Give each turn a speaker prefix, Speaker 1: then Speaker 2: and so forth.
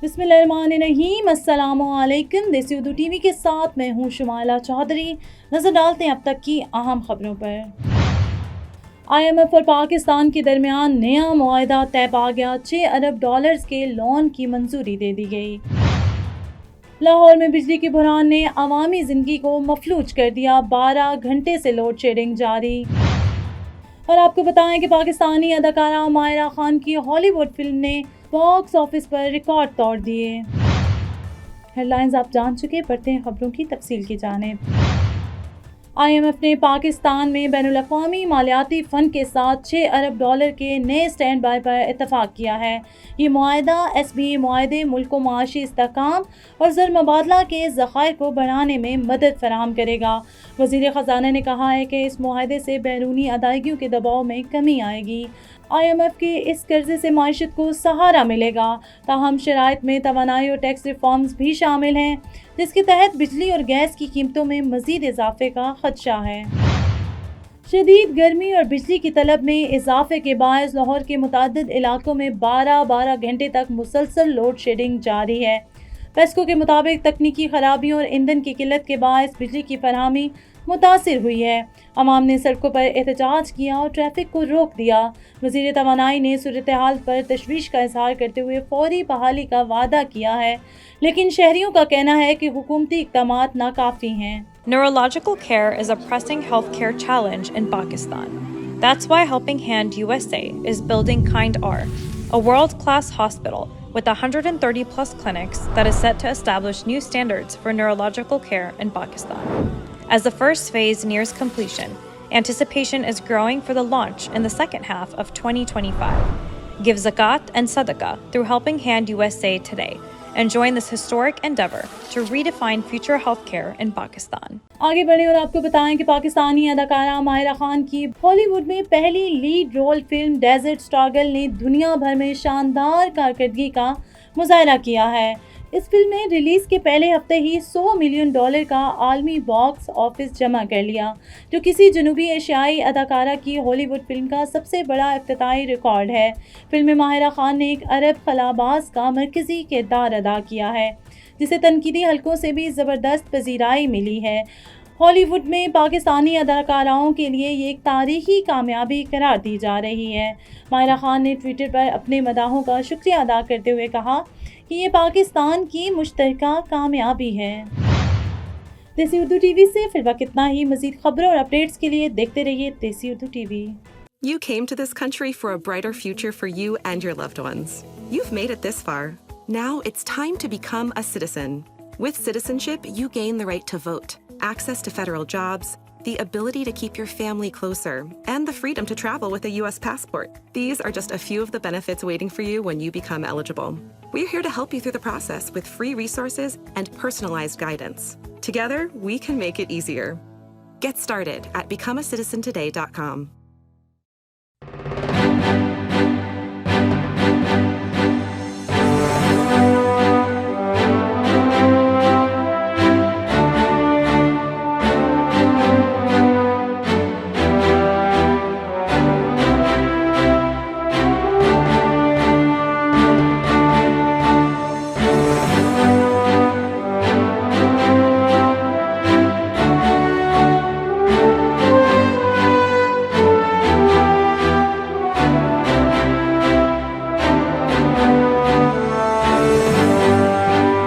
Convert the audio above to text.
Speaker 1: बिस्मिल्लाहिर्रहमानिर्रहीम, अस्सलामुअलैकुम। देसी उर्दू टीवी के साथ मैं हूँ शुमाला चौधरी। नजर डालते हैं अब तक की अहम खबरों पर। IMF और पाकिस्तान के दरमियान नया मुआहदा तय पा गया। 6 अरब डॉलर्स के लोन की मंजूरी दे दी गई। लाहौर में बिजली के बुहरान ने अवामी जिंदगी को मफलूज कर दिया। 12 घंटे से लोड शेडिंग जारी। और आपको बताएं कि पाकिस्तानी अदाकारा मायरा खान की हॉलीवुड फिल्म ने बॉक्स ऑफिस पर रिकॉर्ड तोड़ दिए। हेडलाइंस आप जान चुके, पढ़ते हैं खबरों की तफसील की जानिब। IMF ने पाकिस्तान में बैनुल-अक़वामी मालियाती फ़ंड के साथ 6 अरब डॉलर के नए स्टैंड बाय पर इत्तफाक किया है। ये मुआहदा SBA मुआहदे मुल्क को माशी इस्तेहकाम और ज़र मुबादला के ज़खायर को बढ़ाने में मदद फराहम करेगा। वज़ीर ख़जाना ने कहा है कि इस मुआहदे से बैरूनी अदायगियों के दबाव में कमी आएगी। IMF के इस कर्जे से माशत को सहारा मिलेगा। ताहम शराइत में तवानाई और टैक्स रिफॉर्म्स भी शामिल हैं, जिसके तहत बिजली और गैस की कीमतों में मज़ीद इजाफे का खदशा है। शदीद गर्मी और बिजली की तलब में इजाफे के बायस लाहौर के मुतादिद इलाकों में 12-12 घंटे तक मुसलसल लोड शेडिंग जारी है। पेस्को के मुताबिक तकनीकी खराबियों और ईंधन की किल्लत के बायस बिजली की फरहमी मुतासिर हुई है। अवाम ने सड़कों पर एहतजाज किया और ट्रैफिक को रोक दिया। वज़ीर तवानाई ने सूरत हाल पर तशवीश का इजहार करते हुए फौरी बहाली का वादा किया है, लेकिन शहरियों का कहना है कि हुकूमती इक़दामात नाकाफ़ी हैं।
Speaker 2: Neurological care is a pressing healthcare challenge in Pakistan. That's why Helping Hand USA is building Kind R, a world-class hospital with 130 plus clinics that is set to establish new standards for neurological care in Pakistan. As the first phase nears completion, anticipation is growing for the launch in the second half of 2025. Give zakat and sadaqah through Helping Hand USA today and join this historic endeavor to redefine future healthcare in Pakistan.
Speaker 1: आगे बढ़े और आपको बताएं कि पाकिस्तानी अदाकारा मायरा खान की Hollywood में पहली lead role film Desert Struggle ने दुनिया भर में शानदार कारकर्दगी का मुजाहरा किया है। इस फिल्म ने रिलीज के पहले हफ्ते ही $100 मिलियन का आलमी बॉक्स ऑफिस जमा कर लिया, जो किसी जनूबी एशियाई अदाकारा की हॉलीवुड फिल्म का सबसे बड़ा इफ्तिताई रिकॉर्ड है। फिल्म में माहिरा खान ने एक अरब खलाबाज का मरकजी किरदार अदा किया है, जिसे तनकीदी हलकों से भी ज़बरदस्त पजीराई मिली है। हॉलीवुड में पाकिस्तानी अदाकाराओं के लिए ये एक तारीखी कामयाबी करार दी जा रही है। मायरा खान ने ट्विटर पर अपने मदाहों का शुक्रिया अदा करते हुए कहा कि ये पाकिस्तान की मुश्तरका कामयाबी है। देसी उर्दू टीवी से फिलहाल इतना ही। मज़ीद खबरों और अपडेट्स के लिए देखते रहिए देसी Urdu TV.
Speaker 3: You came to this country for a brighter future for you and your loved ones. You've made it this far. Now it's time to become a citizen. With citizenship, you gain the right to vote, access to federal jobs, the ability to keep your family closer, and the freedom to travel with a U.S. passport. These are just a few of the benefits waiting for you when you become eligible. We're here to help you through the process with free resources and personalized guidance. Together, we can make it easier. Get started at becomeacitizentoday.com.